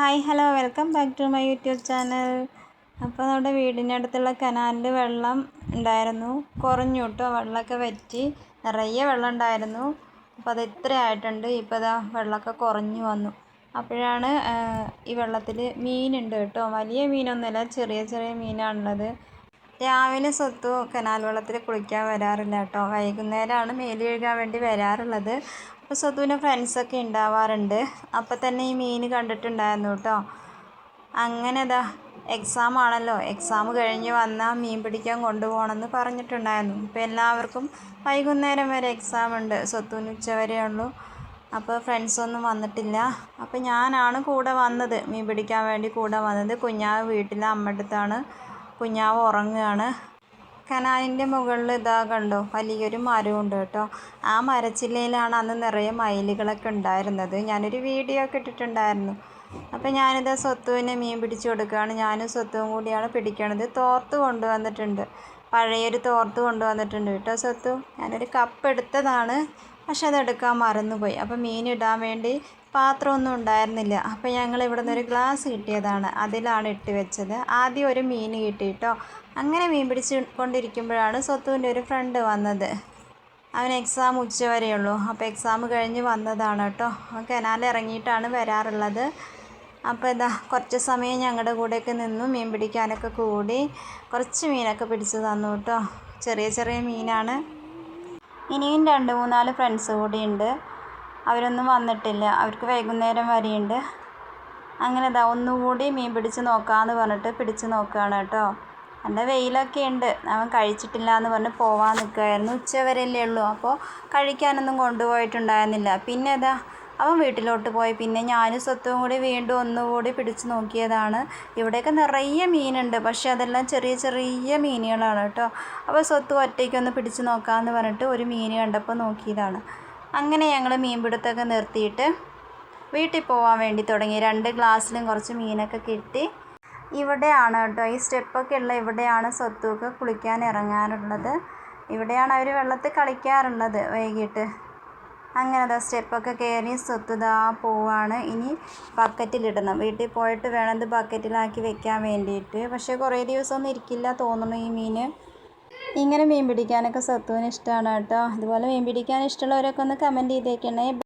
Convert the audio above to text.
Hi hello welcome back to my YouTube channel. അപ്പോൾ നമ്മുടെ വീടിനടുത്തുള്ള കനാലിൽ വെള്ളം ഉണ്ടായിരുന്നു, കുറഞ്ഞു കേട്ടോ. വെള്ളമൊക്കെ വറ്റി, നിറയെ വെള്ളം ഉണ്ടായിരുന്നു. അപ്പോൾ അത് ഇത്ര ആയിട്ടുണ്ട്. ഇപ്പോൾ ഇതാ വെള്ളമൊക്കെ കുറഞ്ഞു വന്നു. അപ്പോഴാണ് ഈ വെള്ളത്തിൽ മീനുണ്ട് കേട്ടോ. വലിയ മീനൊന്നുമില്ല, ചെറിയ ചെറിയ മീനാണുള്ളത്. രാവിലെ സ്വത്തു കനാൽ വെള്ളത്തിൽ കുളിക്കാൻ വരാറില്ല കേട്ടോ. വൈകുന്നേരമാണ് മേല് കഴുകാൻ വേണ്ടി വരാറുള്ളത്. അപ്പോൾ സ്വത്തുവിൻ്റെ ഫ്രണ്ട്സൊക്കെ ഉണ്ടാവാറുണ്ട്. അപ്പോൾ തന്നെ ഈ മീൻ കണ്ടിട്ടുണ്ടായിരുന്നു കേട്ടോ. അങ്ങനെ എക്സാം ആണല്ലോ, എക്സാം കഴിഞ്ഞ് വന്നാൽ മീൻ പിടിക്കാൻ കൊണ്ടുപോകണമെന്ന് പറഞ്ഞിട്ടുണ്ടായിരുന്നു. ഇപ്പോൾ എല്ലാവർക്കും വൈകുന്നേരം വരെ എക്സാം ഉണ്ട്, സ്വത്തുവിന് ഉച്ചവരെ ഉള്ളൂ. അപ്പോൾ ഫ്രണ്ട്സൊന്നും വന്നിട്ടില്ല. അപ്പോൾ ഞാനാണ് കൂടെ വന്നത്, മീൻ പിടിക്കാൻ വേണ്ടി കൂടെ വന്നത്. കുഞ്ഞാവ് വീട്ടിലെ അമ്മയുടെ അടുത്താണ്, കുഞ്ഞാവ് ഉറങ്ങുകയാണ്. കനാലിൻ്റെ മുകളിൽ കണ്ടോ, വലിയൊരു മരമുണ്ട് കേട്ടോ. ആ മരച്ചില്ലയിലാണ് അന്ന് നിറയെ മയിലുകളൊക്കെ ഉണ്ടായിരുന്നത്. ഞാനൊരു വീഡിയോ ഒക്കെ ഇട്ടിട്ടുണ്ടായിരുന്നു. അപ്പോൾ ഞാനിതാ സ്വത്തുവിനെ മീൻ പിടിച്ചു കൊടുക്കുകയാണ്. ഞാനും സ്വത്തുവും കൂടിയാണ് പിടിക്കണത്. തോർത്ത് കൊണ്ടുവന്നിട്ടുണ്ട്, പഴയൊരു തോർത്ത് കൊണ്ടുവന്നിട്ടുണ്ട് കേട്ടോ സ്വത്തു. ഞാനൊരു കപ്പ് എടുത്തതാണ്, പക്ഷെ അതെടുക്കാൻ മറന്നുപോയി. അപ്പോൾ മീൻ ഇടാൻ വേണ്ടി പാത്രമൊന്നും ഉണ്ടായിരുന്നില്ല. അപ്പോൾ ഞങ്ങൾ ഇവിടെ നിന്നൊരു ഗ്ലാസ് കിട്ടിയതാണ്, അതിലാണ് ഇട്ട് വെച്ചത്. ആദ്യം ഒരു മീൻ കിട്ടി കേട്ടോ. അങ്ങനെ മീൻ പിടിച്ച് കൊണ്ടിരിക്കുമ്പോഴാണ് സ്വത്തുവിൻ്റെ ഒരു ഫ്രണ്ട് വന്നത്. അവൻ എക്സാം ഉച്ചവരെയുള്ളൂ. അപ്പോൾ എക്സാം കഴിഞ്ഞ് വന്നതാണ് കേട്ടോ. അവൻ കനാലിൽ ഇറങ്ങിയിട്ടാണ് വരാറുള്ളത്. അപ്പോൾ കുറച്ച് സമയം ഞങ്ങളുടെ കൂടെയൊക്കെ നിന്നു, മീൻ പിടിക്കാനൊക്കെ കൂടി. കുറച്ച് മീനൊക്കെ പിടിച്ച് തന്നു കേട്ടോ. ചെറിയ ചെറിയ മീനാണ്. ഇനിയും 2-3 ഫ്രണ്ട്സ് കൂടിയുണ്ട്. അവരൊന്നും വന്നിട്ടില്ല, അവർക്ക് വൈകുന്നേരം വരെയുണ്ട്. അങ്ങനെ ഒന്നുകൂടി മീൻ പിടിച്ച് നോക്കാമെന്ന് പറഞ്ഞിട്ട് പിടിച്ച് നോക്കുകയാണ് കേട്ടോ. നല്ല വെയിലൊക്കെ ഉണ്ട്. അവൻ കഴിച്ചിട്ടില്ല എന്ന് പറഞ്ഞ് പോവാൻ നിൽക്കുമായിരുന്നു. ഉച്ചവരെയല്ലേ ഉള്ളൂ, അപ്പോൾ കഴിക്കാനൊന്നും കൊണ്ടുപോയിട്ടുണ്ടായിരുന്നില്ല. പിന്നെ അവൻ വീട്ടിലോട്ട് പോയി. പിന്നെ ഞാനും സ്വത്തും കൂടി വീണ്ടും ഒന്നുകൂടി പിടിച്ച് നോക്കിയതാണ്. ഇവിടെയൊക്കെ നിറയെ മീനുണ്ട്, പക്ഷേ അതെല്ലാം ചെറിയ ചെറിയ മീനുകളാണ് കേട്ടോ. അപ്പോൾ സ്വത്ത് ഒറ്റയ്ക്കൊന്ന് പിടിച്ച് നോക്കാമെന്ന് പറഞ്ഞിട്ട് ഒരു മീൻ കണ്ടപ്പോൾ നോക്കിയതാണ്. അങ്ങനെ ഞങ്ങൾ മീൻ പിടുത്തമൊക്കെ നിർത്തിയിട്ട് വീട്ടിൽ പോകാൻ വേണ്ടി തുടങ്ങി. 2 ഗ്ലാസ്സിലും കുറച്ച് മീനൊക്കെ കിട്ടി. ഇവിടെയാണ് കേട്ടോ, ഈ സ്റ്റെപ്പൊക്കെ ഉള്ള ഇവിടെയാണ് സ്വത്തുവൊക്കെ കുളിക്കാൻ ഇറങ്ങാറുള്ളത്. ഇവിടെയാണ് അവർ വെള്ളത്തിൽ കളിക്കാറുള്ളത് വൈകിട്ട്. അങ്ങനെ സ്റ്റെപ്പൊക്കെ കയറി സ്വത്ത് പോവാണ്. ഇനി ബക്കറ്റിലിടണം, വീട്ടിൽ പോയിട്ട് വേണം ഇത് ബക്കറ്റിലാക്കി വെക്കാൻ വേണ്ടിയിട്ട്. പക്ഷേ കുറേ ദിവസമൊന്നും ഇരിക്കില്ല തോന്നുന്നു ഈ മീൻ. ഇങ്ങനെ മീൻ പിടിക്കാനൊക്കെ സ്വത്തുവിന് ഇഷ്ടമാണ് കേട്ടോ. അതുപോലെ മീൻ പിടിക്കാൻ ഇഷ്ടമുള്ളവരൊക്കെ ഒന്ന് കമൻറ്റ് ചെയ്തേക്കണേ.